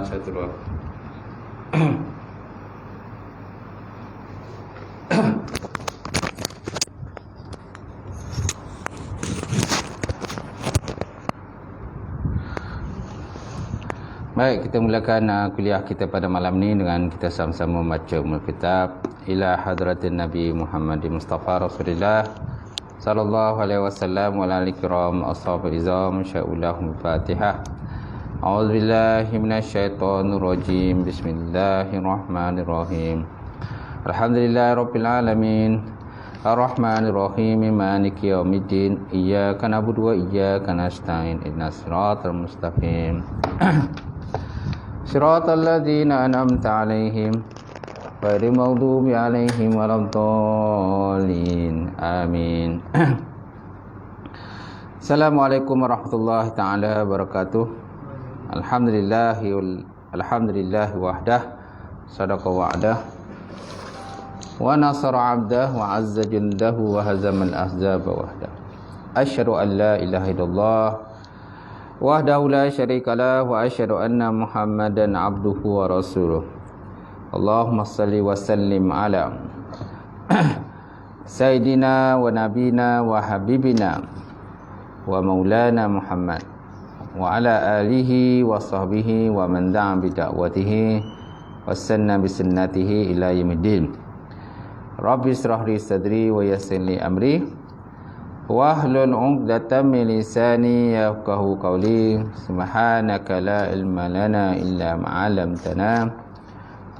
satu dua. Baik, kita mulakan kuliah kita pada malam ni dengan kita sama-sama membaca kitab ila hadratin Nabi Muhammad Mustafa Rasulullah sallallahu alaihi wasallam wa alihi kiram ashabil izam sya'ullahu Fatihah. A'udzubillahi minasyaitonir rajim. Bismillahirrahmanirrahim. Alhamdulillahirabbil alamin. Ar-Rahmanir Rahim. Maliki yaumiddin. Iyyaka na'budu wa iyyaka nasta'in. Ihdinas siratal mustaqim. Siratal ladzina an'amta 'alaihim ghairil maghdubi 'alaihim waladdallin. Amin. Assalamualaikum warahmatullahi taala wabarakatuh. Alhamdulillah wahdah sadaqa wa'dah wa nasara 'abdah wa 'azza jundahu wa hazamal ahzaba wahdah. Asyhadu an la ilaha illallah wahdahu la syarikalah wa asyhadu anna Muhammadan abduhu wa rasuluh. Allahumma salli wa sallim ala sayyidina wa nabina wa habibina wa maulana Muhammad wa ala alihi wa sahbihi wa man da'a bi da'watihi wa sanna bi sunnatihi ila yaumiddin. Rabbi israh li sadri wa yassir li amri wahlul 'uqdatam min lisani yafqahu qawli. Subhanaka la ilma lana illa ma 'allamtana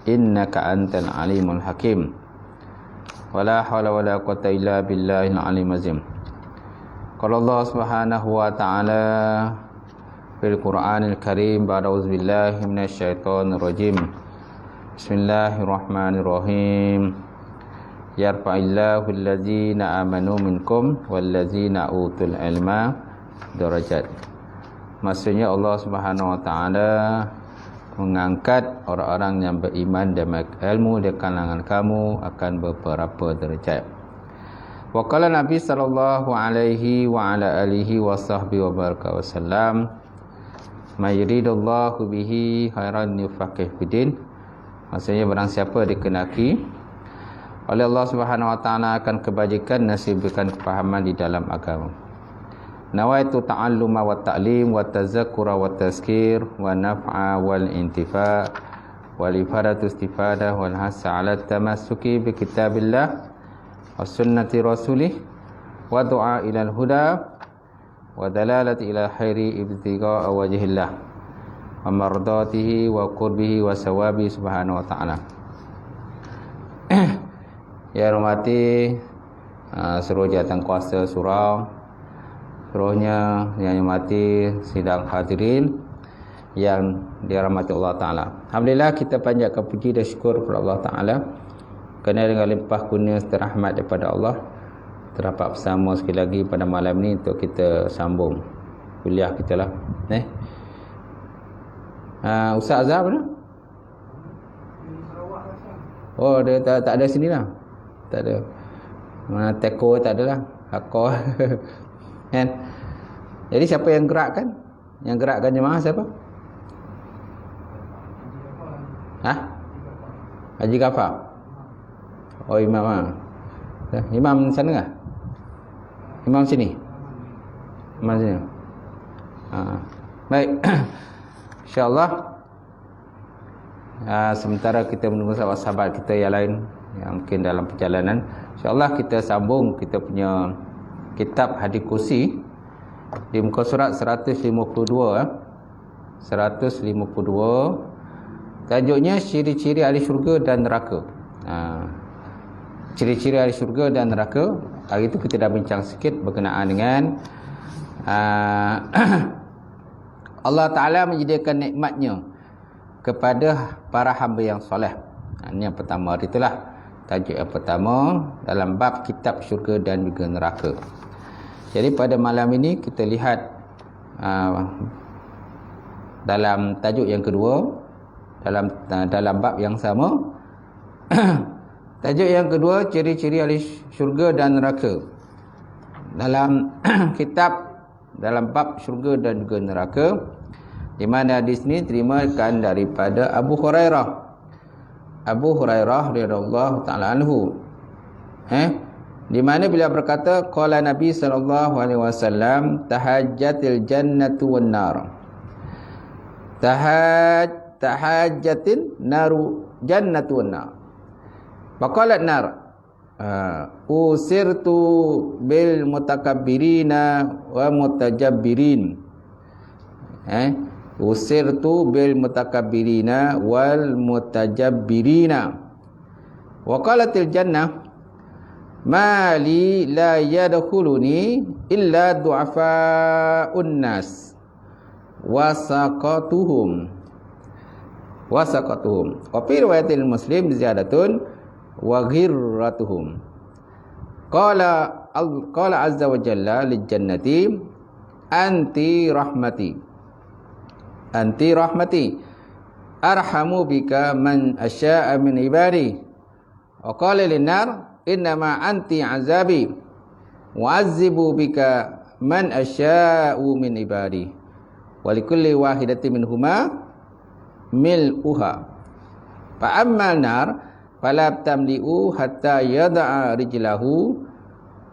innaka antal alimul hakim. Wala haula wala quwwata illa billahil alim azim. Qala Allah Subhanahu wa ta'ala fil Qur'anil Karim ba'da auzubillahi minasyaitonir rajim. Bismillahirrahmanirrahim. Yarfa'illahu allazina amanu minkum wallazina utul ilma darajat. Maksudnya Allah Subhanahu wa taala mengangkat orang-orang yang beriman dan ilmu di kalangan kamu akan beberapa derajat. Wa qala Nabi sallallahu alaihi wa ala alihi wa sahbihi wa baraka wasallam, may yuridullahu bihi khairan yufaqih fiddin. Maksudnya barang siapa dikenaki oleh Allah Subhanahu wa taala akan kebajikan, nasibkan kefahaman di dalam agama. Nawaitu ta'alluma wa ta'lim wa tazakkura wa tazkir wa naf'a wal intifa' wal ifadatu istifadah wal hasa 'ala tamassuki bi kitabillah wa sunnati rasulih wa du'a ila al-huda wa dalalati ila khairi ibtigha'a wajhillah wa mardatihi wa qurbihi wa sawabi subhanahu wa ta'ala. Ya hormati seluruh jawatan kuasa surau, seluruhnya yang hormati sidang hadirin yang dirahmati Allah Ta'ala. Alhamdulillah, kita panjatkan puji dan syukur kepada Allah Ta'ala kerana dengan limpah kurnia serta rahmat daripada Allah terdapat bersama sekali lagi pada malam ni untuk kita sambung kuliah kita lah. Ustaz Azhar mana? Oh, dia tak ada sini lah. Tak ada. Mana teko tak ada lah. Hakor. Kan? Jadi siapa yang gerakkan? Yang gerakkan jemaah siapa? Haji Ghaffar. Oh, imam lah. Imam sana kah? Imam sini? Imam sini. Baik. InsyaAllah sementara kita menunggu sahabat-sahabat kita yang lain yang mungkin dalam perjalanan, InsyaAllah kita sambung kita punya kitab Hadis Kursi di muka surat 152. 152. Tajuknya ciri-ciri ahli syurga dan neraka. Ciri-ciri ahli syurga dan neraka. Hari itu kita dah bincang sikit berkenaan dengan Allah Ta'ala menyediakan nikmatnya kepada para hamba yang soleh. Ini yang pertama, itulah tajuk yang pertama dalam bab kitab syurga dan juga neraka. Jadi pada malam ini kita lihat dalam tajuk yang kedua, dalam bab yang sama. Tajuk yang kedua, ciri-ciri ahli syurga dan neraka. Dalam kitab, dalam bab syurga dan juga neraka, Di mana hadis ni terimakan daripada Abu Hurairah. Abu Hurairah radhiyallahu taala anhu. Di mana beliau berkata, qala Nabi sallallahu alaihi wasallam, tahajjatil jannatu wan nar. Tahajjatin naru jannatu wan nar. Faqalat nar, usirtu bil mutakabbirina wa mutajabbirin. Usirtu bil mutakabbirina wal mutajabbirina. Wa qalatil jannah, ma li la yadkhuluni illa du'afa'un nas wasaqatuhum. Wa fi riwayatil Muslim ziyadatun wa ghirratuhum. Qala azza wa jalla lil jannati, anti rahmati arhamu bika man asya'a min ibadi. Wa qala lin nar, innama anti azabi wa'azzibu bika man asya'u min ibadi wa likulli wahidatin minhuma mil'uha. Fa ammal nar fala tamli'u hatta yada'a rijlahu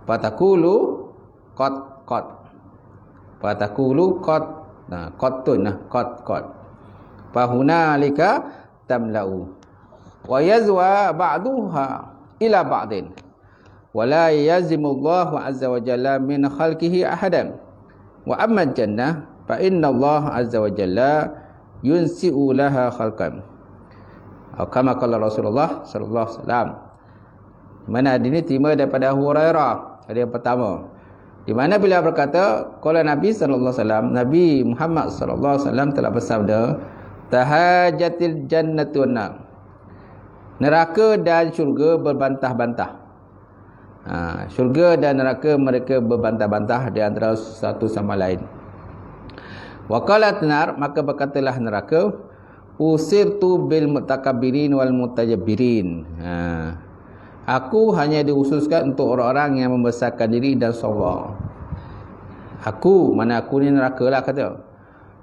fatakulu qat fa hunalika tamla'u wa yazwa ba'duha ila ba'din wala yazimullahu azza wa jalla min khalqihi ahadan wa amma jannah fa inna Allah azza wa jalla yunsi'u laha khalqan. Kama qala Rasulullah sallallahu alaihi wasallam. Mana hadis ini terima daripada Abu Hurairah. Hadis yang pertama, di mana beliau berkata, qala Nabi sallallahu alaihi wasallam, Nabi Muhammad sallallahu alaihi wasallam telah bersabda, tahajjatil jannatu wan nar. Neraka dan syurga berbantah-bantah. Syurga dan neraka mereka berbantah-bantah di antara satu sama lain. Wa qalat nar, maka berkatalah neraka, usirtu bil mutakabbirin wal mutajabbirin. Aku hanya dihususkan untuk orang-orang yang membesarkan diri dan sombong. Aku, mana aku ni neraka lah kata.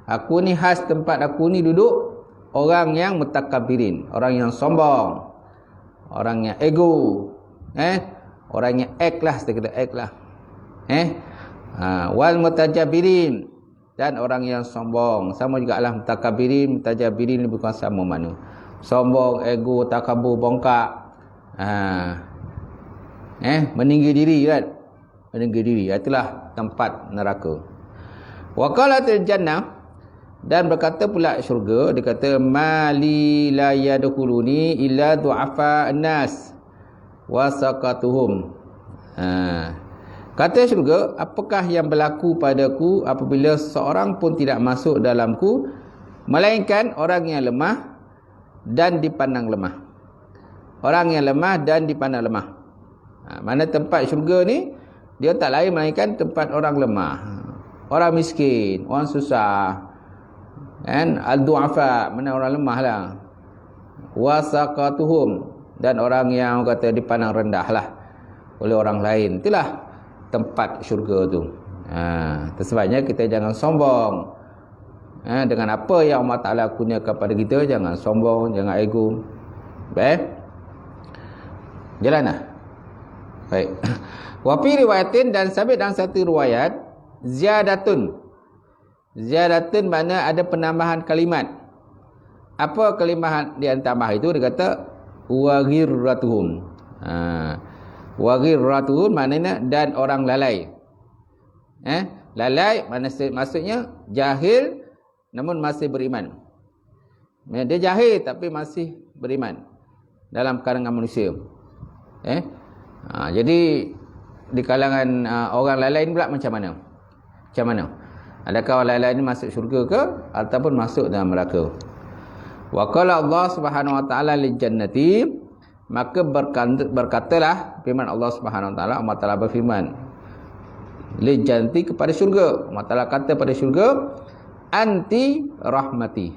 Aku ni khas tempat aku ni duduk orang yang mutakabbirin, orang yang sombong, orang yang ego, orang yang act lah, kita kata act lah, wal mutajabbirin, dan orang yang sombong. Sama jugalah mutakabbirin, mutajabbirin bukan sama mana. Sombong, ego, takabur, bongkak, meninggi diri kan, meninggi diri, itulah tempat neraka. Wa qalatil jannah, dan berkata pula syurga, dia kata, mali la yadkhuluni illa du'afa an-nas wasaqatuhum. Kata syurga, apakah yang berlaku padaku apabila seorang pun tidak masuk dalamku melainkan orang yang lemah dan dipandang lemah. Orang yang lemah dan dipandang lemah. Mana tempat syurga ni, dia tak lain melainkan tempat orang lemah, orang miskin, orang susah, al-du'afa, mana orang lemah lah, wasaqatuhum, dan orang yang kata dipandang rendah lah oleh orang lain. Itulah tempat syurga tu. Sebabnya kita jangan sombong dengan apa yang Allah Ta'ala kurniakan pada kita. Jangan sombong, jangan ego. Baik, jalan lah. Baik. Wa fi riwayatin, dan sabit dalam satu riwayat, ziyadatun makna ada penambahan kalimat. Apa kalimat yang tambah itu? Dia kata wa ghirratuhum. Wa ghirratuhum maknanya dan orang lalai. Lalai maksudnya jahil namun masih beriman. Dia jahil tapi masih beriman dalam kalangan manusia. Jadi di kalangan orang lalai ni pula macam mana? Macam mana? Adakah orang lain ini masuk syurga ke ataupun masuk dalam neraka? Wa qala Allah Subhanahu wa taala lil jannati, maka berkatalah firman Allah Subhanahu wa taala, Allah Taala berfirman lil jannati, kepada syurga. Allah Taala kata pada syurga, anti rahmati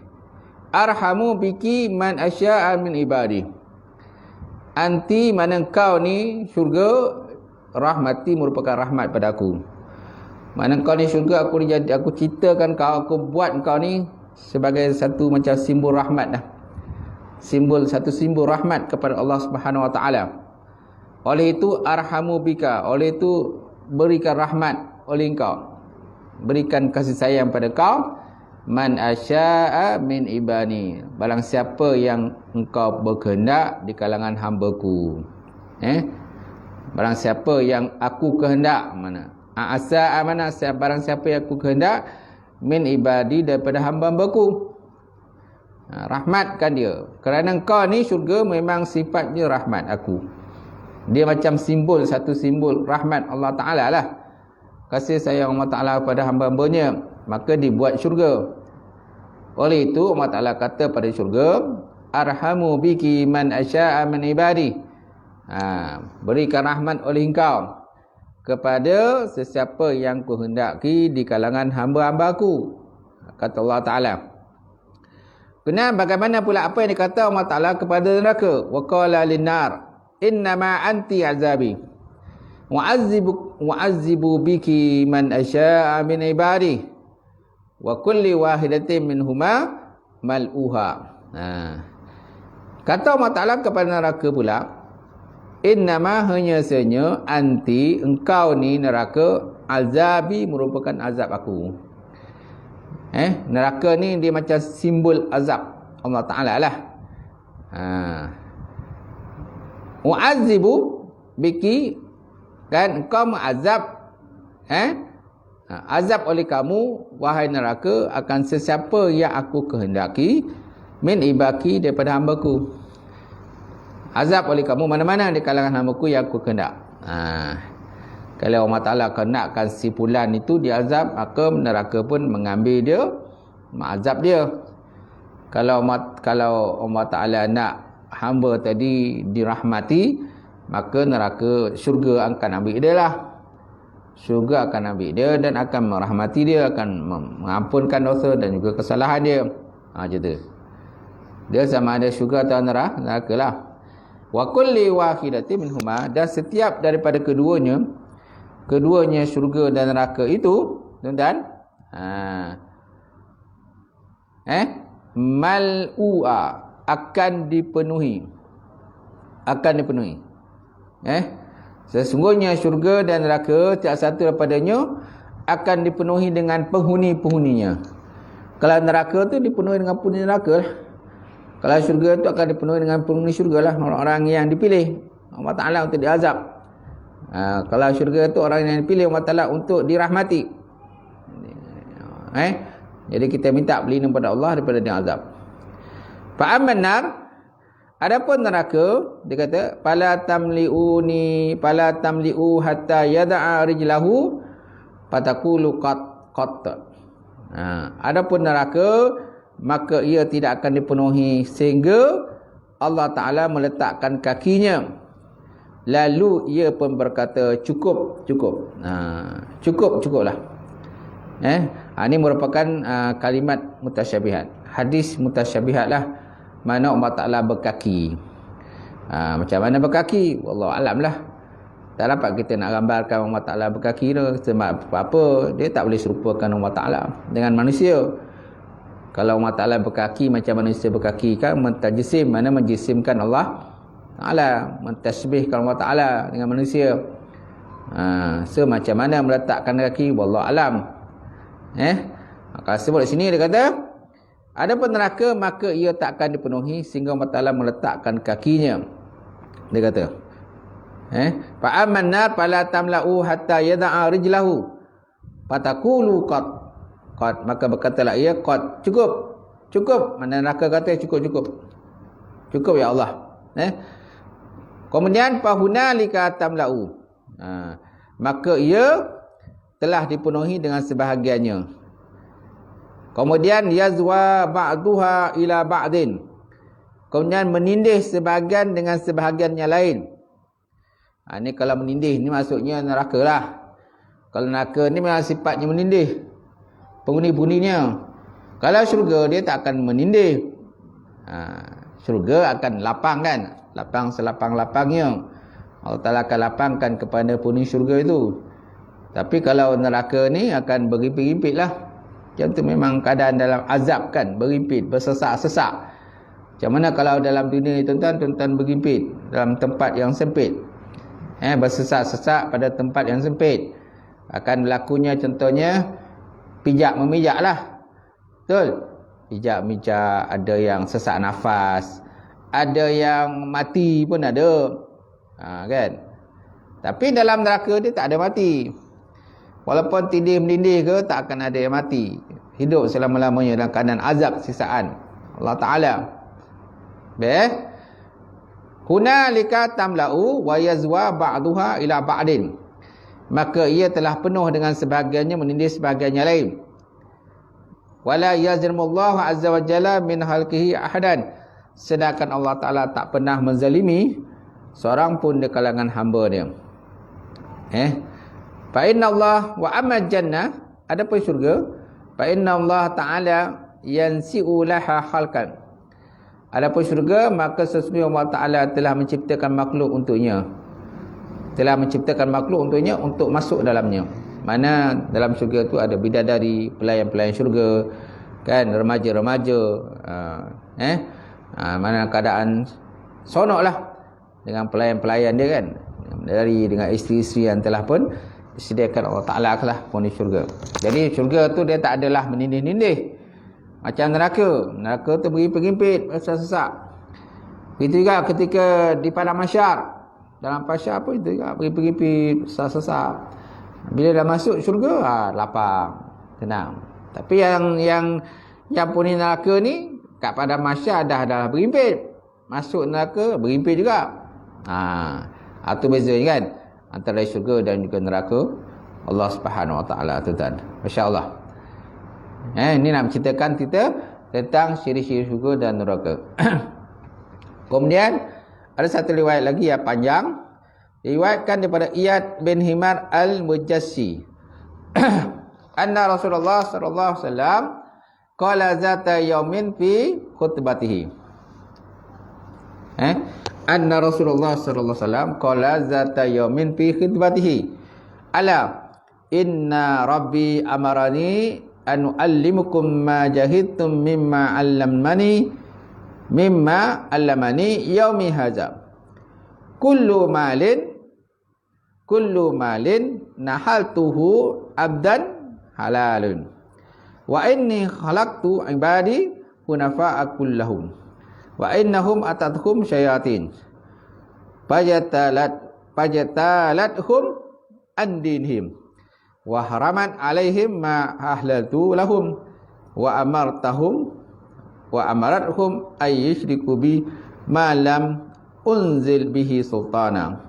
arhamu biki man asya'a min ibadi. Anti, mana kau ni syurga, rahmati merupakan rahmat pada aku. Mana kau ni syurga, aku ciptakan kau, aku buat kau ni sebagai satu macam simbol rahmat dah. Satu simbol rahmat kepada Allah Subhanahu Wa Taala. Oleh itu arhamu bika, oleh itu berikan rahmat oleh engkau, berikan kasih sayang pada kau, man asya'a min ibani, barang siapa yang engkau berkehendak di kalangan hamba-Ku. Barang siapa yang aku kehendak, mana asya'a, mana barang siapa yang aku kehendak, min ibadi, daripada hamba-hamba-Ku. Rahmatkan dia, kerana engkau ni syurga memang sifatnya rahmat aku. Dia macam simbol, satu simbol rahmat Allah Ta'ala lah, kasih sayang Allah Ta'ala kepada hamba-hambanya, maka dibuat syurga. Oleh itu Allah Ta'ala kata pada syurga, arhamu biki man asya'a min ibadi, berikan rahmat oleh engkau kepada sesiapa yang kuhendaki di kalangan hamba-hambaku, kata Allah Ta'ala. Kemudian bagaimana pula apa yang dikata Allah Ta'ala kepada neraka? Wa qala lin-nar innama anti azabi wa'azzibu biki man asya'a min ibadi wa kulli wahidatin minhuma mal'uha. Kata Allah Ta'ala kepada neraka pula, innama, hanya sahaja, anti, engkau ni neraka, azabi, merupakan azab aku. Neraka ni dia macam simbol azab Allah Ta'ala lah. Wa'azibu biki, kan, engkau mengazab, azab oleh kamu, wahai neraka, akan sesiapa yang aku kehendaki, min ibaki, daripada hamba-Ku. Azab oleh kamu mana-mana di kalangan hamba-Ku yang aku kehendak. Kalau Allah Ta'ala kehendakkan si fulan itu diazab, maka neraka pun mengambil dia, mengazab dia. Kalau Allah Ta'ala nak hamba tadi dirahmati, maka neraka, syurga akan ambil dia lah. Syurga akan ambil dia dan akan merahmati dia, akan mengampunkan dosa dan juga kesalahan dia. Macam tu. Dia sama ada syurga atau neraka lah. Wa kulli wahidatin minhuma, dan setiap daripada keduanya syurga dan neraka itu, tuan-tuan, mal'u'a, akan dipenuhi. Sesungguhnya syurga dan neraka, tiap satu daripadanya akan dipenuhi dengan penghuni-penghuninya. Kalau neraka tu dipenuhi dengan penghuni neraka lah. Kalau syurga tu akan dipenuhi dengan penghuni syurga lah, orang-orang yang dipilih Allah Ta'ala untuk diazab. Kalau syurga tu orang yang dipilih Allah Ta'ala untuk dirahmati. Jadi kita minta berlindung pada Allah daripada diazab. Fa'amman nar, adapun neraka, dia kata, fala tamli'u hatta yada'a rijlahu fatakulu qat. Adapun neraka, maka ia tidak akan dipenuhi sehingga Allah Ta'ala meletakkan kakinya, lalu ia pun berkata cukup. Cukuplah. Ini merupakan kalimat mutasyabihat, hadis mutasyabihat lah, mana Allah Ta'ala berkaki. Macam mana berkaki? Wallahu alam lah. Tak dapat kita nak gambarkan Allah Ta'ala berkaki tu. Sebab apa? Dia tak boleh serupakan Allah Ta'ala dengan manusia. Kalau Allah Ta'ala berkaki macam manusia berkaki, kan mentajsim, mana menjisimkan Allah Ta'ala, mentasbihkan Allah Ta'ala dengan manusia. Macam mana meletakkan kaki? Wallahu alam. Kalau sebut di sini dia kata, adapun neraka, maka ia tak akan dipenuhi sehingga Allah Ta'ala meletakkan kakinya. Dia kata, fa amman nar fala tamla'u hatta yada'a rijlahu fatakulu qad, maka berkatalah ia qad, cukup. Mana neraka kata cukup ya Allah. Kemudian fa hunalika tamla'u, maka ia telah dipenuhi dengan sebahagiannya. Kemudian yazwa ba'duha ila ba'din, kemudian menindih sebahagian dengan sebahagian yang lain. Ini kalau menindih ni maksudnya neraka lah. Kalau neraka ni memang sifatnya menindih penghuni-penghuninya. Kalau syurga dia tak akan menindih. Syurga akan lapang, kan, lapang selapang-lapangnya. Allah Ta'ala akan lapangkan kepada penghuni syurga itu. Tapi kalau neraka ni akan bergimpit-gimpit lah. Macam tu memang keadaan dalam azab kan, berimpit, bersesak-sesak. Macam mana kalau dalam dunia ni tuan-tuan berimpit dalam tempat yang sempit, bersesak-sesak pada tempat yang sempit, akan berlakunya contohnya pijak memijak lah. Betul? Pijak memijak, ada yang sesak nafas, ada yang mati pun ada, kan? Tapi dalam neraka dia tak ada mati. Walaupun tindih melindih ke, tak akan ada yang mati. Hidup selama-lamanya dalam keadaan azab sisaan Allah Ta'ala. Baik. Hunalika tamla'u wa yazwa ba'duha ila ba'din. Maka ia telah penuh dengan sebahagiannya menindih sebahagiannya lain. Wala yazlimullahu azza wa jalla min halqihi ahadan. Sedangkan Allah Ta'ala tak pernah menzalimi seorang pun di kalangan hamba dia. Fa inna Allah wa amma jannah, adapun syurga, fa inna Allah Ta'ala yansi'u laha khalqan. Adapun syurga, maka sesungguhnya Allah Ta'ala telah menciptakan makhluk untuknya. Telah menciptakan makhluk untuknya untuk masuk dalamnya. Mana dalam syurga tu ada bidadari, pelayan-pelayan syurga, kan, remaja-remaja, mana keadaan sonok lah dengan pelayan-pelayan dia kan, dari dengan isteri-isteri yang telah pun disediakan Allah Ta'ala lah penghuni syurga. Jadi syurga tu dia tak adalah menindih-nindih macam neraka. Neraka tu berimpit-impit, sesak-sesak. Begitu juga ketika di padang mahsyar, dalam mahsyar pun itu juga berimpit-impit, sesak-sesak. Bila dah masuk syurga, lapang, tenang. Tapi yang penghuni neraka ni kat padang mahsyar dah berimpit, masuk neraka berimpit juga. Itu bezanya kan antara syurga dan juga neraka Allah Subhanahu Wa Taala, tuan-tuan. Masya-Allah. Ini nak menceritakan kita tentang ciri-ciri syurga dan neraka. Kemudian ada satu riwayat lagi yang panjang, diriwayatkan daripada Iyad bin Himar al-Mujassi. Anna Rasulullah sallallahu alaihi wasallam qala zata yaumin fi khutbatihi. Anna Rasulullah sallallahu alaihi wasallam qala zata yaumin fi khutbatihi. Ala inna rabbi amarani an uallimukum ma jahidtum mimma 'allamani yaumi hadza. Kullu malin nahaltuhu abdan halalun. Wa inni khalaqtu ibadi hunafa'a kullahum. Wa innahum atatuhum syayatin. Fajatalathum an dinihim. Wa haraman alaihim ma ahlaltu lahum. Wa amarathum ay yushriku bi ma lam unzil bihi sultana.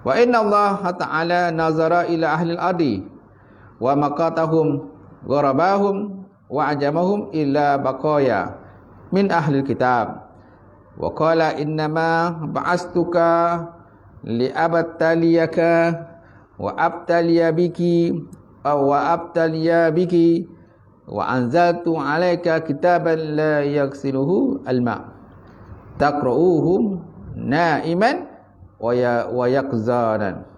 Wa inna Allah Ta'ala nazara ila ahli al-ardi wa maqatahum gharabahum wa ajamahum illa baqaya min ahli al-kitab wa qala innama ba'astuka li'abtaliyaka wa abtaliya biki wa anzaltu alayka kitaban la yaghsiluhu al-ma' taqra'uhum na'iman wa yaqzanan.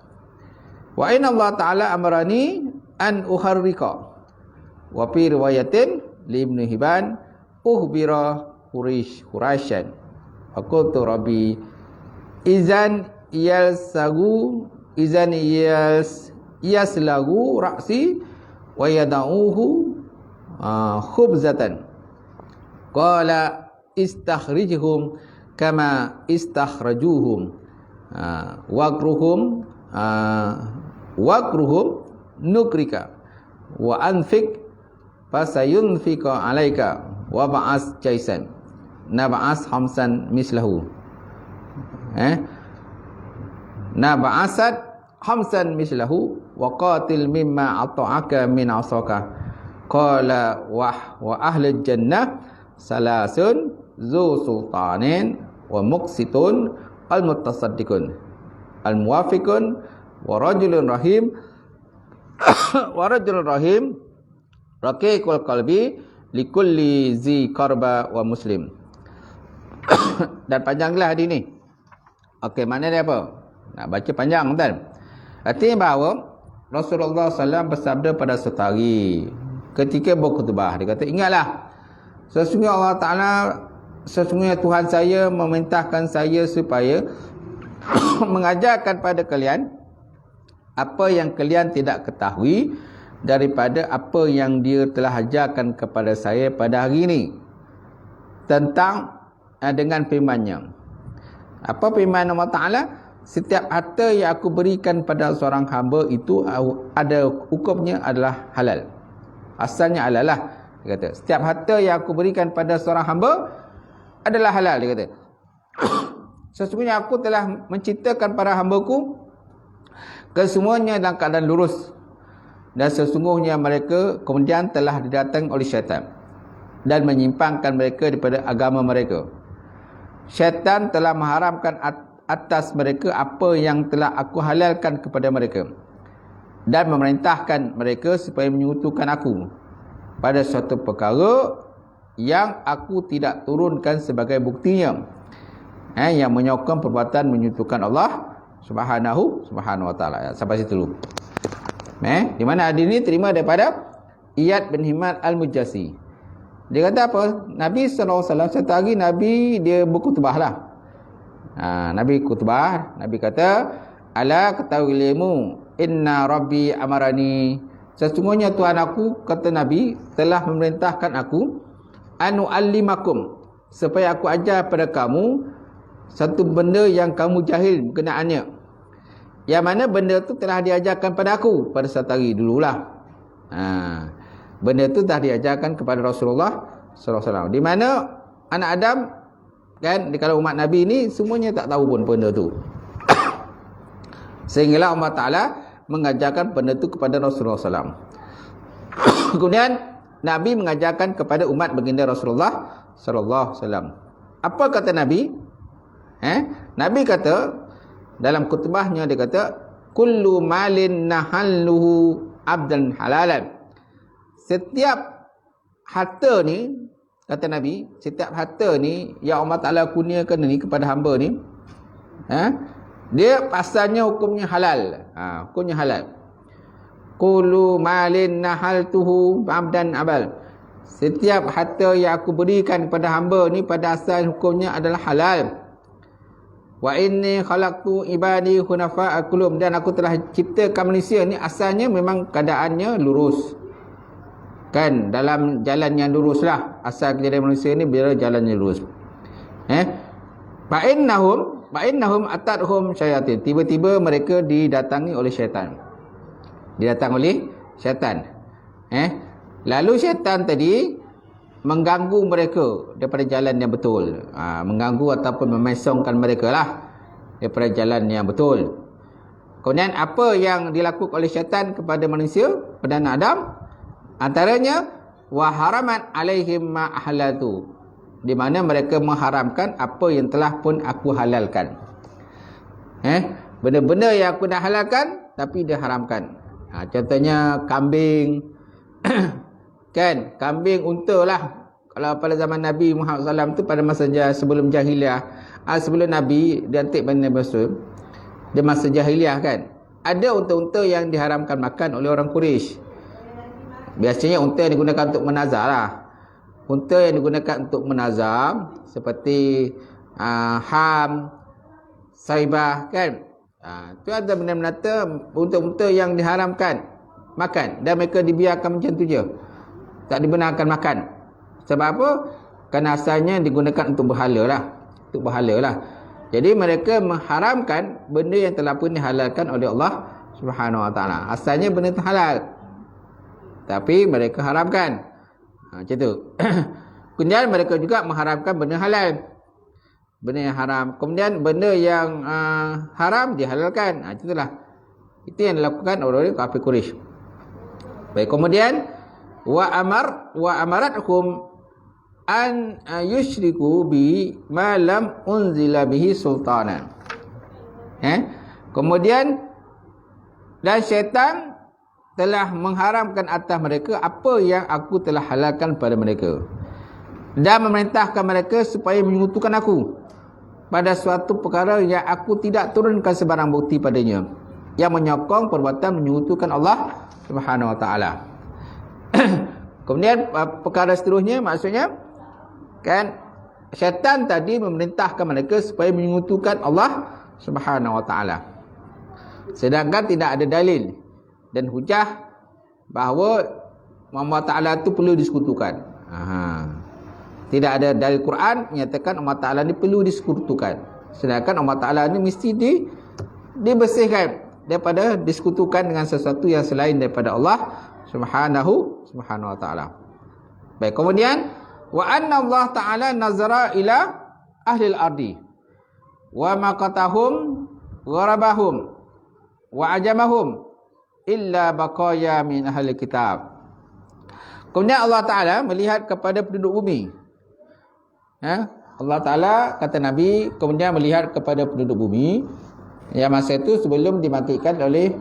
Wa inna Allah Ta'ala amarani an uharrika. Wa fi riwayatin li Ibn Hibban uhbira Quraisyan. Faqultu rabbi izan yaslagu ra'si wa yada'uhu khubzatan. Qala istakhrijhum kama istakhrajuhum waqruhum nukrika wa anfik fasayunfika alaika wa ba'as jaisan naba'as hamsan mislahu. Naba'asat hamsan mislahu wa qatil mimma ata'aka min asaka. Qala wa ahli jannah salasun zu sultanin wa muqsitun al-muttasaddiqun al-muwafiqun wa rajulun rahim raqiqul qalbi likulli zi qarba wa muslim. Dan panjanglah hadis ni. Okey, mana dia apa? Nak baca panjang kan? Artinya bahawa Rasulullah SAW bersabda pada suatu hari, ketika berkhutbah. Dia kata, ingatlah, sesungguhnya Allah Ta'ala, sesungguhnya Tuhan saya memerintahkan saya supaya mengajarkan pada kalian apa yang kalian tidak ketahui daripada apa yang dia telah ajarkan kepada saya pada hari ini, tentang dengan firman-Nya. Apa firman Allah Ta'ala? Setiap harta yang aku berikan pada seorang hamba itu ada hukumnya adalah halal. Asalnya halal lah. Dia kata, setiap harta yang aku berikan pada seorang hamba adalah halal. Dia kata, sesungguhnya aku telah menciptakan para hambaku kesemuanya dalam keadaan lurus, dan sesungguhnya mereka kemudian telah didatangi oleh syaitan dan menyimpangkan mereka daripada agama mereka. Syaitan telah mengharamkan atas mereka apa yang telah aku halalkan kepada mereka, dan memerintahkan mereka supaya menyekutukan aku pada suatu perkara yang aku tidak turunkan sebagai buktinya, yang menyokong perbuatan menyekutukan Allah Subhanahu wa taala. Sampai situ dulu. Di mana hadis ini terima daripada Iyad bin Himad Al-Mujasi. Dia kata apa? Nabi SAW, satu hari Nabi dia berkhutbah lah. Nabi khutbah, Nabi kata, ala ketahuimu, inna rabbi amarani, sesungguhnya Tuhan aku, kata Nabi, telah memerintahkan aku, anu alimakum, supaya aku ajar pada kamu satu benda yang kamu jahil berkenaannya, yang mana benda tu telah diajarkan pada aku pada satu hari dululah. Benda tu telah diajarkan kepada Rasulullah SAW, di mana anak Adam kan, kalau umat Nabi ni semuanya tak tahu pun benda tu. Sehinggalah Allah Ta'ala mengajarkan benda tu kepada Rasulullah SAW. Kemudian Nabi mengajarkan kepada umat baginda Rasulullah SAW. Apa kata Nabi? Nabi kata dalam khutbahnya, dia kata, kullu malin nahalluhu abdan halalan. Setiap harta ni, kata Nabi, setiap harta ni yang Allah Ta'ala kurniakan ni kepada hamba ni, dia pasalnya hukumnya halal. Hukumnya halal. Kullu malin nahaltuhu abdan abal. Setiap harta yang aku berikan kepada hamba ni pada asal hukumnya adalah halal. Wa inni khalaqtu ibadi hunafa'a qulub, dan aku telah ciptakan manusia ni asalnya memang keadaannya lurus. Kan, dalam jalan yang lurus lah. Asal kejadian manusia ni bila jalannya lurus. Fa'innahum atadhum syayatin. Tiba-tiba mereka didatangi oleh syaitan. Didatang oleh syaitan. Lalu syaitan tadi mengganggu mereka daripada jalan yang betul. Mengganggu ataupun memesongkan mereka lah daripada jalan yang betul. Kemudian apa yang dilakukan oleh syaitan kepada manusia, pada anak Adam? Antaranya, wa haraman alaihim ma ahlatu, di mana mereka mengharamkan apa yang telah pun aku halalkan. Benda-benda yang aku dah halalkan tapi dia haramkan. Contohnya kambing, kan, kambing, unta lah. Kalau pada zaman Nabi Muhammad SAW tu, pada masa sebelum jahiliah, sebelum Nabi diantik Bani Nabi Rasul, dia masa jahiliah kan, ada unta-unta yang diharamkan makan oleh orang Quraisy. Biasanya unta yang digunakan untuk menazar lah. Unta yang digunakan untuk menazar seperti ham, saibah kan. Itu ada benda-benda unta-unta yang diharamkan makan, dan mereka dibiarkan macam tu je, tak dibenarkan makan. Sebab apa? Kerana asalnya digunakan untuk berhala lah. Untuk berhala lah. Jadi mereka mengharamkan benda yang telah pun dihalalkan oleh Allah Subhanahu Wa Taala. Asalnya benda itu halal, tapi mereka haramkan. Macam tu. Kemudian mereka juga mengharamkan benda halal, benda yang haram. Kemudian benda yang haram dihalalkan. Itulah. Itu yang dilakukan oleh kafir Quraisy. Baik, kemudian wa amarathum an yushriku bi ma lam unzila bihi sultanan. Kemudian, dan syaitan telah mengharamkan atas mereka apa yang aku telah halalkan pada mereka, dan memerintahkan mereka supaya menyekutukan aku pada suatu perkara yang aku tidak turunkan sebarang bukti padanya, yang menyokong perbuatan menyekutukan Allah Subhanahu Wa Taala. Kemudian perkara seterusnya maksudnya kan syaitan tadi memerintahkan mereka supaya menyekutukan Allah Subhanahu wa taala. Sedangkan tidak ada dalil dan hujah bahawa Allah Taala itu perlu disekutukan. Tidak ada dalil Quran menyatakan Allah Taala ni perlu disekutukan. Sedangkan Allah Taala ni mesti dibersihkan daripada disekutukan dengan sesuatu yang selain daripada Allah Subhanahu wa taala. Baik, kemudian wa anna Allah Taala nazara ila ahli al-ardi wa maqatahum wa rabahum wa ajamahum illa baqaya min ahli kitab. Kemudian Allah Taala melihat kepada penduduk bumi. Allah Taala kata Nabi kemudian melihat kepada penduduk bumi yang masa itu sebelum dimatikan oleh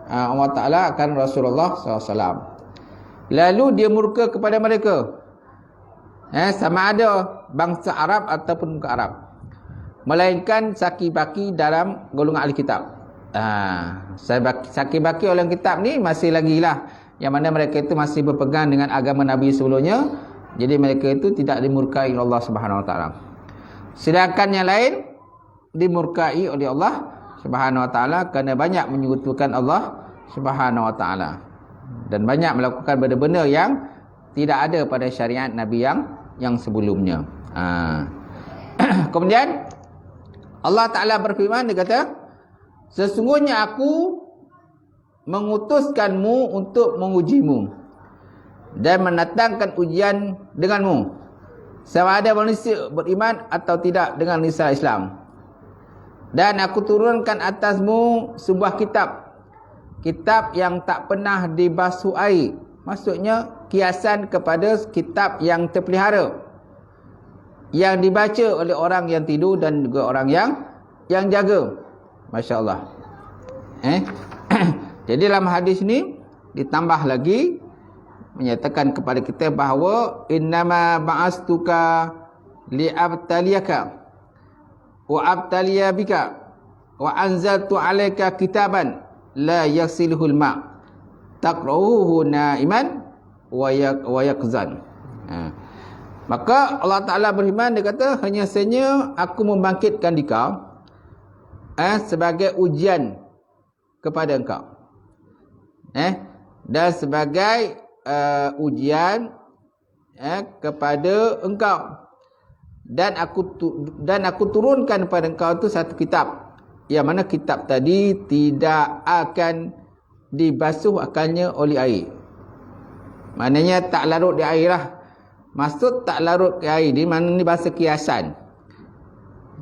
Allah Ta'ala akan Rasulullah SAW. Lalu dia murka kepada mereka, sama ada bangsa Arab ataupun bukan Arab, melainkan saki-baki dalam golongan ahli kitab. Saki-baki orang kitab ni masih lagi lah, yang mana mereka itu masih berpegang dengan agama Nabi sebelumnya. Jadi mereka itu tidak dimurkai oleh Allah Subhanahu Wa Ta'ala. Sedangkan yang lain dimurkai oleh Allah Subhanahu Wa Ta'ala kerana banyak menyekutukan Allah Subhanahu Wa Ta'ala dan banyak melakukan benda-benda yang tidak ada pada syariat Nabi yang sebelumnya. Kemudian Allah Ta'ala berfirman, dia kata, sesungguhnya aku mengutuskanmu untuk mengujimu dan mendatangkan ujian denganmu, sama ada manusia beriman atau tidak dengan lisan Islam. Dan aku turunkan atasmu sebuah kitab yang tak pernah dibasuh air. Maksudnya kiasan kepada kitab yang terpelihara, yang dibaca oleh orang yang tidur dan juga orang yang jaga. Masya Allah. Jadi dalam hadis ni ditambah lagi menyatakan kepada kita bahawa innama ba'astuka li'abtaliyaka wa abtaliya bika wa anzaltu alayka kitaban la yaksiluhul ma' taqra'uhu na'iman wa yaqzan. Maka Allah Ta'ala berfirman, dia kata, hanya saja aku membangkitkan dikau sebagai ujian kepada engkau, dan sebagai ujian kepada engkau, dan aku turunkan kepada engkau itu satu kitab, yang mana kitab tadi tidak akan dibasuh akannya oleh air. Maknanya tak larut di air lah. Maksud tak larut di air di mana ni bahasa kiasan,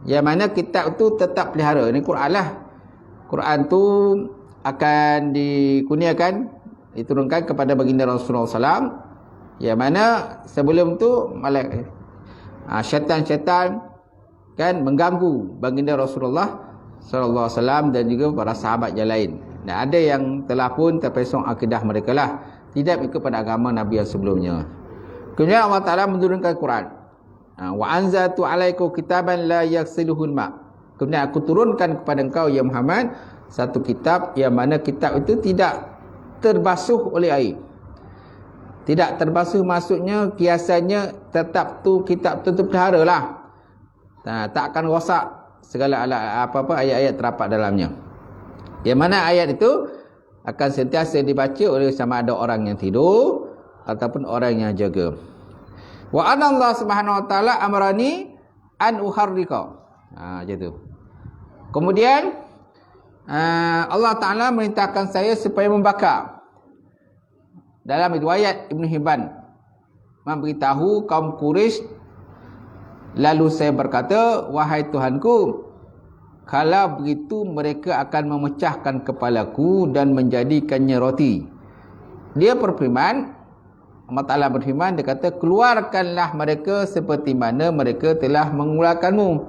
yang mana kitab tu tetap pelihara. Ini Quran lah. Quran tu akan dikurniakan, diturunkan kepada baginda Rasulullah SAW, yang mana sebelum tu syaitan-syaitan kan mengganggu baginda Rasulullah SAW dan juga para sahabat yang lain. Dan ada yang telah pun terpesong akidah mereka lah, tidak ikut pada agama Nabi yang sebelumnya. Kemudian Allah Ta'ala menurunkan Quran. Wa anzaltu alaikum kitaban la yaksiluhul ma'. Kemudian aku turunkan kepada engkau ya Muhammad satu kitab, yang mana kitab itu tidak terbasuh oleh air. Tidak terbasuh maksudnya kiasannya tetap tu kitab tu terpelihara lah. Tak akan rosak segala apa-apa ayat-ayat terdapat dalamnya. Yang mana ayat itu akan sentiasa dibaca oleh sama ada orang yang tidur ataupun orang yang jaga. Wa anna Allah Subhanahu Wa Ta'ala amrani an uharrika. Macam tu. Kemudian Allah Ta'ala merintahkan saya supaya membakar. Dalam riwayat Ibn Hibban memberitahu kaum Quraisy, lalu saya berkata, wahai Tuhanku, kalau begitu mereka akan memecahkan kepalaku dan menjadikannya roti. Dia berfirman, Allah Ta'ala berfirman, dia kata, keluarkanlah mereka seperti mana mereka telah mengeluarkanmu,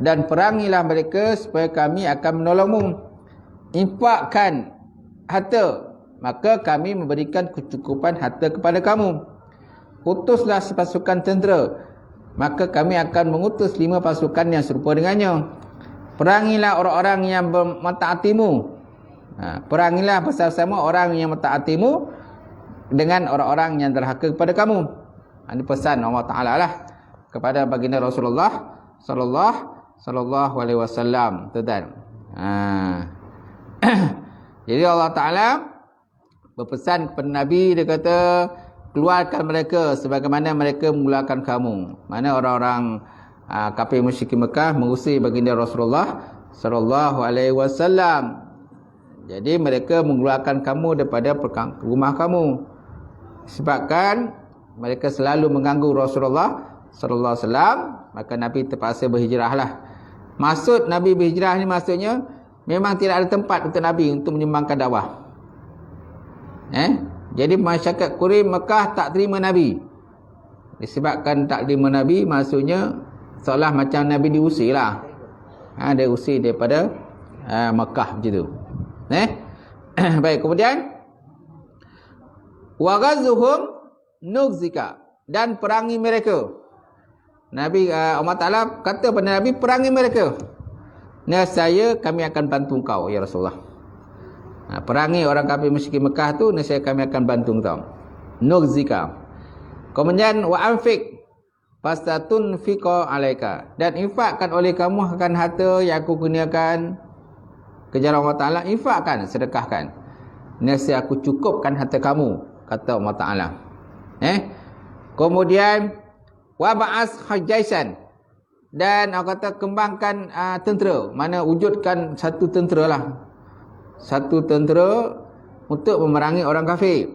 dan perangilah mereka supaya kami akan menolongmu. Infakkan harta, maka kami memberikan kecukupan harta kepada kamu. Utuslah sepasukan tentera, maka kami akan mengutus 5 pasukan yang serupa dengannya. Perangilah orang-orang yang mentaatimu. Perangilah bersama-sama orang yang mentaatimu, dengan orang-orang yang derhaka kepada kamu. Ini pesan Allah Taala lah kepada baginda Rasulullah sallallahu alaihi wasallam, tuan. Jadi Allah Taala berpesan kepada Nabi, dia kata keluarkan mereka sebagaimana mereka mengeluarkan kamu. Mana orang-orang kafir musyrik Mekah mengusir baginda Rasulullah sallallahu alaihi wasallam. Jadi mereka mengeluarkan kamu daripada rumah kamu. Sebabkan mereka selalu mengganggu Rasulullah sallallahu alaihi wasallam, maka Nabi terpaksa berhijrahlah. Maksud Nabi berhijrah ni maksudnya memang tidak ada tempat untuk Nabi untuk menyumbangkan dakwah. Jadi masyarakat Quraisy Mekah tak terima Nabi. Disebabkan tak terima Nabi, maksudnya seolah macam Nabi diusir lah. Dia usir daripada Mekah macam tu. Baik, kemudian waghazuhum nugzika, dan perangi mereka. Nabi Allah Ta'ala kata pada Nabi, perangi mereka. Nescaya kami akan bantu kau ya Rasulullah. Perangi orang kafir musyrik Mekah tu, nescaya kami akan bantu kau. Nugzika. Kemudian wa anfiq fastatunfiqa alaika, dan infakkan oleh kamu akan harta yang aku kurniakan ke jalan Allah Ta'ala. Infakkan, sedekahkan, nescaya aku cukupkan harta kamu, kata Allah Ta'ala. Kemudian wa ba'as hajjaisan, dan aku kata kembangkan tentera, mana wujudkan satu tentera lah, satu tentera untuk memerangi orang kafir,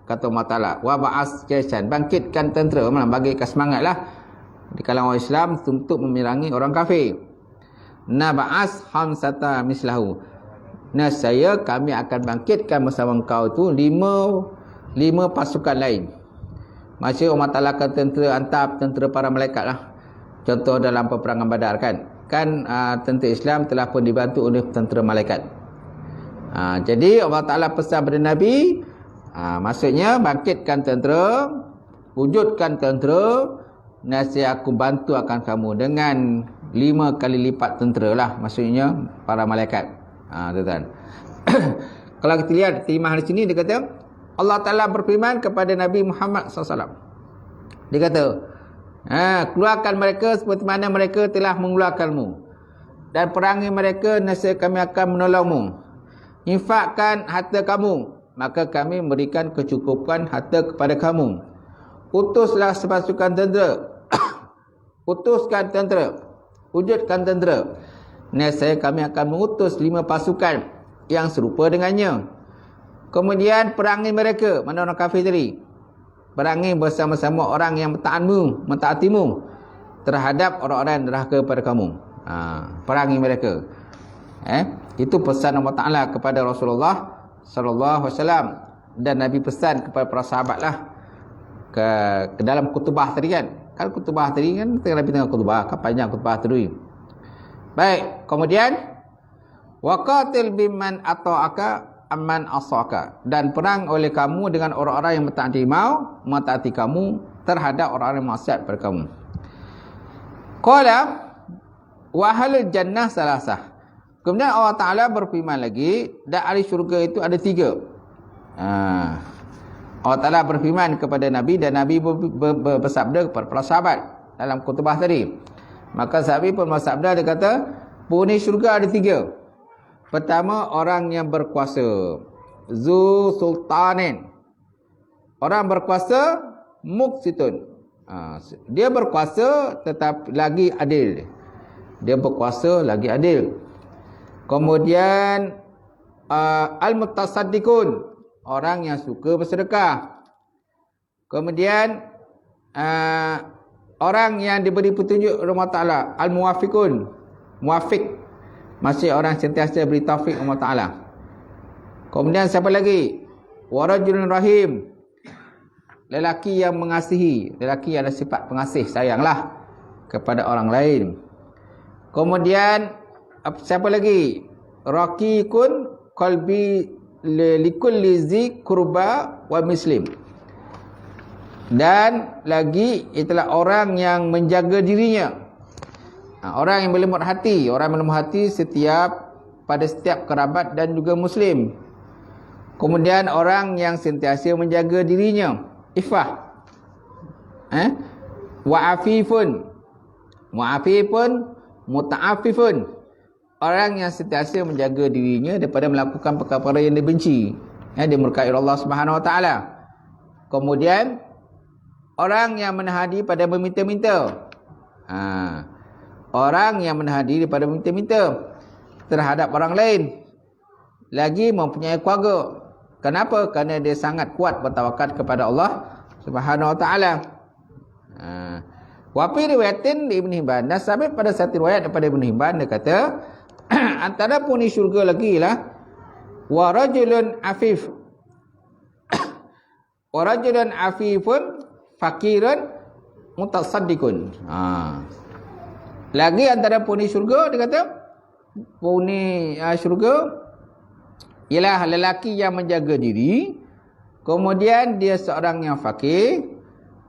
kata Allah Ta'ala. Wa ba'as jaisan, bangkitkan tentera, mana bagikan semangat lah di kalangan orang Islam untuk memerangi orang kafir. Naba'as hamsata mislahu, nescaya kami akan bangkitkan bersama engkau tu lima pasukan lain. Maksud Allah Ta'ala akan hantar tentera para malaikat lah. Contoh dalam peperangan Badar kan tentera Islam telah pun dibantu oleh tentera malaikat. Jadi Allah Ta'ala pesan pada Nabi, maksudnya bangkitkan tentera, wujudkan tentera, nescaya aku bantu akan kamu dengan 5 kali lipat tentera lah, maksudnya para malaikat. Tuan-tuan. Kalau kita lihat terjemah di sini, dia kata Allah Ta'ala berfirman kepada Nabi Muhammad SAW. Dia kata, keluarkan mereka seperti mana mereka telah mengeluarkanmu, dan perangi mereka, nescaya kami akan menolongmu. Infakkan harta kamu, maka kami memberikan kecukupan harta kepada kamu. Utuslah sepasukan tentera. Utuskan tentera, wujudkan tentera, nescaya kami akan mengutus 5 pasukan yang serupa dengannya. Kemudian perangi mereka, mana orang kafir tadi, perangi bersama-sama orang yang mentaatimu terhadap orang-orang yang derhaka kepada kamu. Perangi mereka. Itu pesan Allah Ta'ala kepada Rasulullah sallallahu alaihi wasallam, dan Nabi pesan kepada para sahabat lah ke dalam khutbah tadi kan. Kalau khutbah tadi kan Nabi tengah khutbah, kan panjang khutbah tadi. Baik, kemudian waqatil biman ata'aka amman asaka, dan perang oleh kamu dengan orang-orang yang mentaati kamu terhadap orang-orang yang maksiat pada kamu. Qala wa ahlul jannah salasah. Kemudian Allah Ta'ala berfirman lagi, dan ahli syurga itu ada 3. Allah Ta'ala berfirman kepada Nabi, dan Nabi bersabda kepada para sahabat dalam khutbah tadi. Maka sahabat pun bersabda, dia kata penghuni syurga ada 3. Pertama, orang yang berkuasa, zu sultanin, orang berkuasa muqsitun, dia berkuasa tetapi lagi adil. Dia berkuasa lagi adil. Kemudian al-mutasaddiqun, orang yang suka bersedekah. Kemudian orang yang diberi petunjuk oleh Allah Ta'ala, al-muwafiqun, muwafiq, masih orang sentiasa beri taufik Allah Ta'ala. Kemudian siapa lagi? Warajulun rahim, lelaki yang mengasihi, lelaki yang ada sifat pengasih, sayanglah kepada orang lain. Kemudian siapa lagi? Raqiqun qalbi likulli zi kurba wa muslim, dan lagi itulah orang yang menjaga dirinya, orang yang berlemah hati, orang yang berlemah hati pada setiap kerabat dan juga muslim. Kemudian orang yang sentiasa menjaga dirinya, iffah. Wa afifun, muta'affifun. Orang yang sentiasa menjaga dirinya daripada melakukan perkara-perkara yang dibenci, dia murkai Allah Subhanahu Wa Taala. Kemudian orang yang menahan diri pada meminta-minta. Orang yang menahan diri pada meminta-minta terhadap orang lain, lagi mempunyai keluarga. Kenapa? Kerana dia sangat kuat bertawakal kepada Allah Subhanahu Wa Taala. Wa fi riwayatin Ibn Hibban, dan sampai pada satu riwayat daripada Ibn Hibban, dia kata antara penghuni syurga lagi lah wa rajulun afif, wa rajulun afifun fakirun mutasaddiqun. Lagi antara penghuni syurga, dia kata penghuni syurga ialah lelaki yang menjaga diri, kemudian dia seorang yang fakir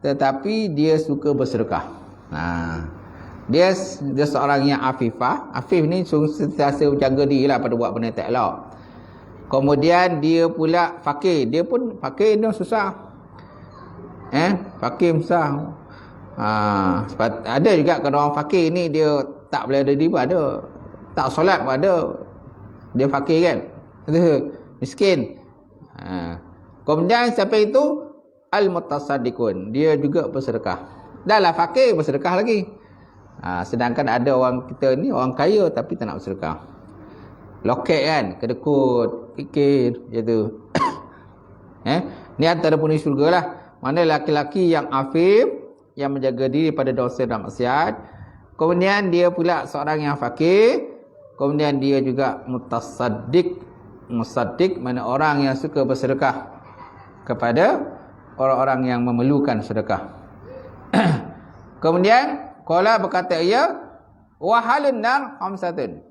tetapi dia suka bersedekah. Dia seorang yang afifah. Afif ni sentiasa menjaga diri lah pada buat benda tak elok. Kemudian dia pula fakir. Dia pun fakir ni susah. Fakir susah. Ada juga kalau orang fakir ni dia tak boleh ada diri pun ada. Tak solat pun ada. Dia fakir kan. Miskin. Kemudian sampai itu al-mutasaddiqun, dia juga bersedekah. Dah lah fakir bersedekah lagi. Sedangkan ada orang kita ni orang kaya tapi tak nak bersedekah. Loket kan, kedekut, fikir macam tu. Ni antara penghuni syurga lah. Mana laki-laki yang afif, yang menjaga diri pada dosa dan maksiat. Kemudian dia pula seorang yang fakir. Kemudian dia juga mutasaddiq. Musaddiq mana orang yang suka bersedekah kepada orang-orang yang memerlukan sedekah. Kemudian qala berkata ia wa halun nar khamsatun.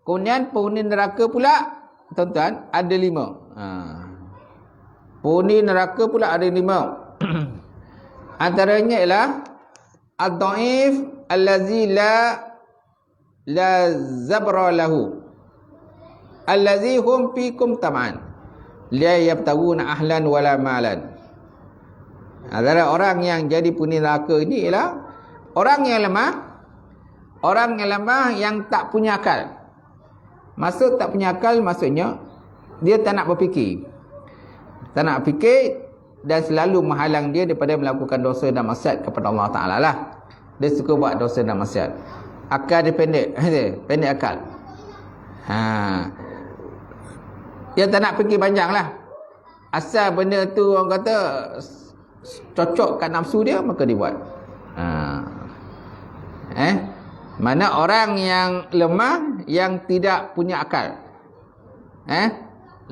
Kemudian penghuni neraka pula, tuan-tuan, ada 5. Penghuni neraka pula ada 5. Antaranya ialah ad-dhaif allazi la zabra lahu, allazi hum fikum tam'an, la yabtaguna ahlan wala malan. Antara orang yang jadi penghuni neraka ini ialah orang yang lemah. Orang yang lemah yang tak punya akal. Maksud tak punya akal maksudnya dia tak nak berfikir. Tak nak fikir dan selalu menghalang dia daripada melakukan dosa dan maksiat kepada Allah Ta'ala lah. Dia suka buat dosa dan maksiat. Akal dia pendek. Pendek akal. Dia tak nak fikir panjang lah. Asal benda tu orang kata cocok kat nafsu dia, maka dia buat. Mana orang yang lemah, yang tidak punya akal,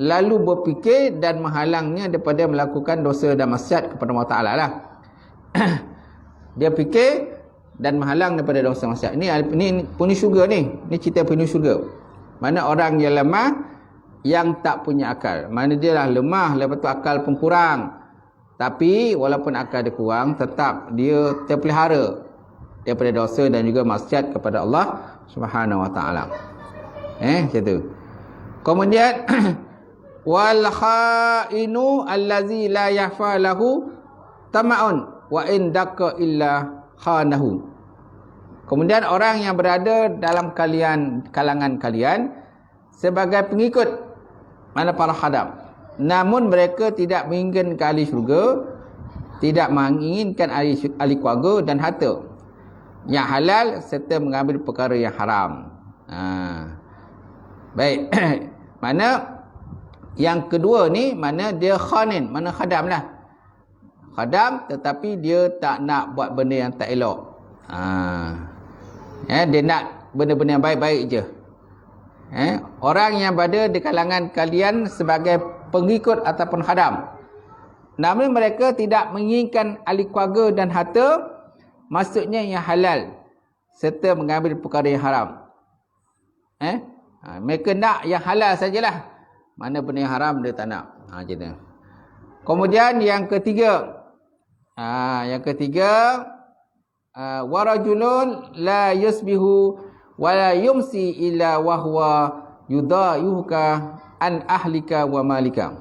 lalu berfikir dan menghalangnya daripada melakukan dosa dan maksiat kepada Allah Ta'ala lah. Dia fikir dan menghalang daripada dosa maksiat. Ini penghuni syurga ni. Ini cerita penghuni syurga. Mana orang yang lemah, yang tak punya akal. Mana dia lah lemah, lepas tu akal pun kurang. Tapi walaupun akal dia kurang, tetap dia terpelihara daripada dosa dan juga maksiat kepada Allah Subhanahu Wa Taala. Macam tu. Kemudian wal khainu allazi la yahfa lahu tama'un wa in dakka illa khanahu. Kemudian orang yang berada dalam kalangan kalian sebagai pengikut, mana para khadam, namun mereka tidak menginginkan ahli syurga, tidak menginginkan ahli keluarga dan harta yang halal serta mengambil perkara yang haram. Baik. Mana yang kedua ni, mana dia khanin, mana khadam lah. Khadam tetapi dia tak nak buat benda yang tak elok. Dia nak benda-benda yang baik-baik je. Orang yang berada di kalangan kalian sebagai pengikut ataupun khadam, namun mereka tidak menginginkan ahli keluarga dan harta, maksudnya yang halal serta mengambil perkara yang haram. Mereka nak yang halal sajalah. Mana benda yang haram dia tak nak. Macam tu. Kemudian yang ketiga, warajulun la yusbihu wa la yumsi illa wa huwa yudayuka an ahlika wa malika.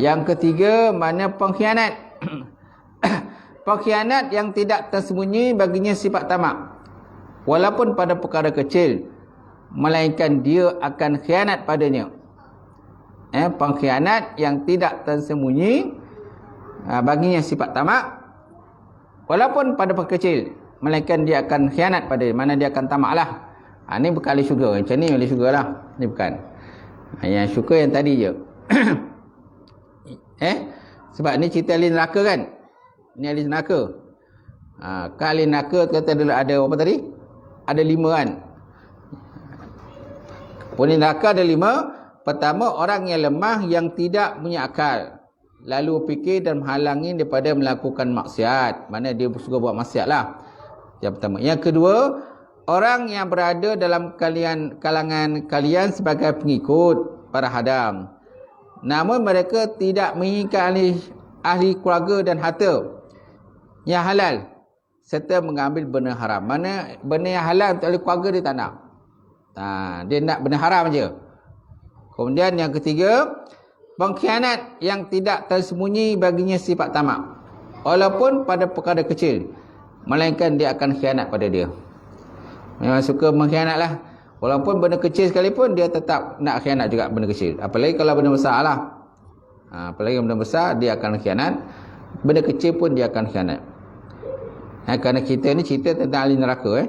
Yang ketiga, mana pengkhianat. Pengkhianat yang tidak tersembunyi baginya sifat tamak, walaupun pada perkara kecil, melainkan dia akan khianat padanya. Pengkhianat yang tidak tersembunyi baginya sifat tamak, walaupun pada perkara kecil, melainkan dia akan khianat pada, mana dia akan tamak lah. Ini bukan ahli syurga. Macam ni ahli syurga lah. Ni bukan. Yang syurga yang tadi je. Sebab ni cerita ahli neraka kan. Ni ahli neraka. Kan ahli neraka kata ada apa tadi? Ada 5 kan. Ahli neraka ada 5. Pertama, orang yang lemah, yang tidak punya akal, lalu fikir dan menghalangi daripada melakukan maksiat. Mana dia suka buat maksiat lah. Yang pertama. Yang kedua, orang yang berada dalam kalangan kalian sebagai pengikut para hadam, namun mereka tidak menginginkan ahli keluarga dan harta yang halal, serta mengambil benda haram. Mana benda yang halal untuk ahli keluarga dia tak nak. Dia nak benda haram je. Kemudian yang ketiga, pengkhianat yang tidak tersembunyi baginya sifat tamak, walaupun pada perkara kecil, melainkan dia akan khianat pada dia. Memang suka mengkhianat lah. Walaupun benda kecil sekalipun, dia tetap nak khianat juga benda kecil. Apalagi kalau benda besar lah. Apalagi benda besar, dia akan khianat. Benda kecil pun dia akan khianat. Kerana kita ni cerita tentang ahli neraka.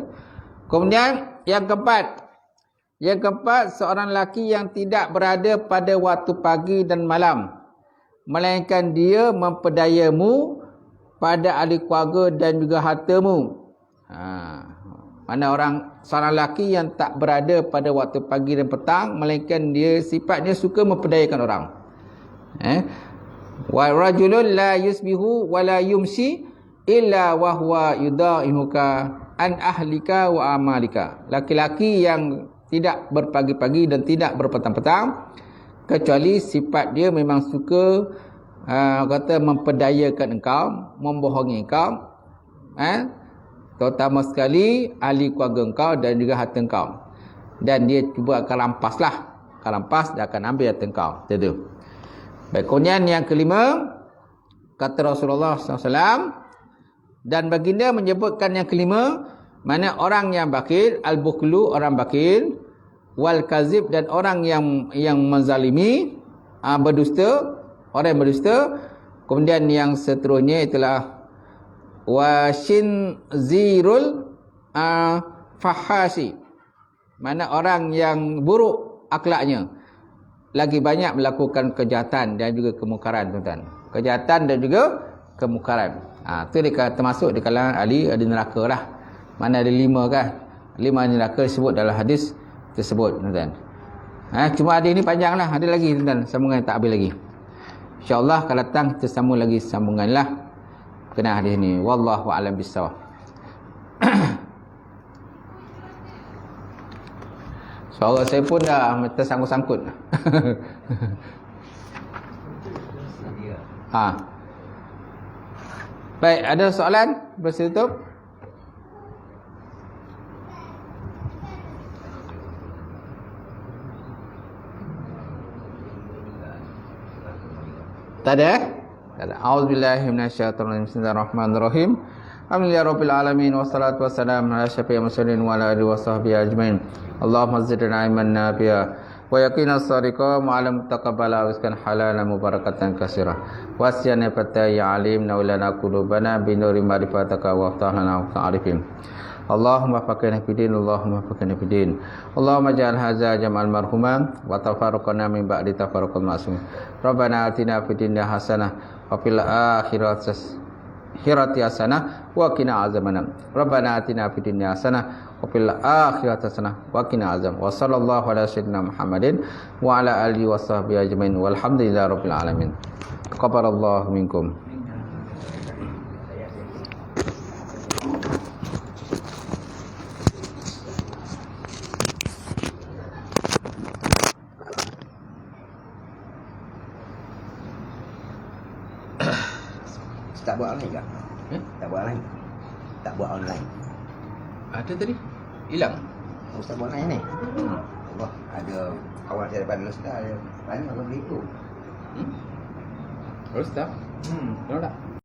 Kemudian yang keempat. Yang keempat, seorang lelaki yang tidak berada pada waktu pagi dan malam, melainkan dia memperdayamu pada ahli keluarga dan juga hartamu. Mana seorang lelaki yang tak berada pada waktu pagi dan petang, melainkan dia sifatnya suka memperdayakan orang. Wa rajulun la yusbihu wa la yumsi illa wa huwa yudaimuka an ahlika wa amalika. Laki-laki yang tidak berpagi-pagi dan tidak berpetang-petang, kecuali sifat dia memang suka memperdayakan engkau, membohongi engkau, terutama sekali ahli keluarga engkau dan juga harta engkau. Dan dia cuba akan rampas lah. Akan rampas, dia akan ambil harta engkau. Itu. Baik, kemudian yang kelima, kata Rasulullah SAW, dan baginda menyebutkan yang kelima, mana orang yang bakil, al-bukhlu, orang bakil, wal kazib, dan orang yang menzalimi, berdusta, orang yang berdusta. Kemudian yang seterusnya itulah washin zirul fahashi, mana orang yang buruk akhlaknya, lagi banyak melakukan kejahatan dan juga kemungkaran, tuan-tuan. Kejahatan dan juga kemungkaran. Itu dia termasuk di kalangan ahli neraka lah. Mana ada 5 kan? 5 ahli neraka disebut dalam hadis tersebut, tuan-tuan. Cuma hadis ni panjang lah. Ada lagi, tuan-tuan. Sambungan tak habis lagi. InsyaAllah akan datang kita sambung lagi sambungan lah kena hadis ni. Wallahu a'lam bissawab. Suara saya pun dah tersangkut-sangkut. Baik, ada soalan? Bersetutup? Tak ada? Tak ada. A'udzubillahi minasyaitonir rajim. Bismillahirrahmanirrahim. Alhamdulillahirabbil alamin wassalatu wassalamu ala asyrafil mursalin wa ala alihi washabbihi ajmain. Allahumma zidna ilman nafi'a wa yaqinas sadiqa wa alam taqabbala wa rizqan halalan mubarakatan katsira. Wasyana fatai alim naulana qulubana bi nuri ma'rifataka wa aftah lana ta'arifin. Allahumma faqihna fid din, Allahumma faqihna fid din. Allahumma ja'al hadza jam'al marhuma wa tafarraqna min ba'di tafarruqal ma'sum. Rabbana atina fid dunya hasanah wa fil akhirati hasanah wa qina azabannar. Rabbana atina fid dunya hasanah wa fil akhirati hasanah wa qina azab. Wa sallallahu ala sayyidina Muhammadin wa ala alihi washabbihi ajmain. Walhamdulillahirabbil alamin. Taqabbalallahu minkum. Tak buat online tak? Tak buat online. Tak buat online. Ada tadi? Hilang? Ustaz buat online ni. Allah, ada kawan saya daripada Lestar dia tanya kalau beli tu. Terus tak? Tahu tak?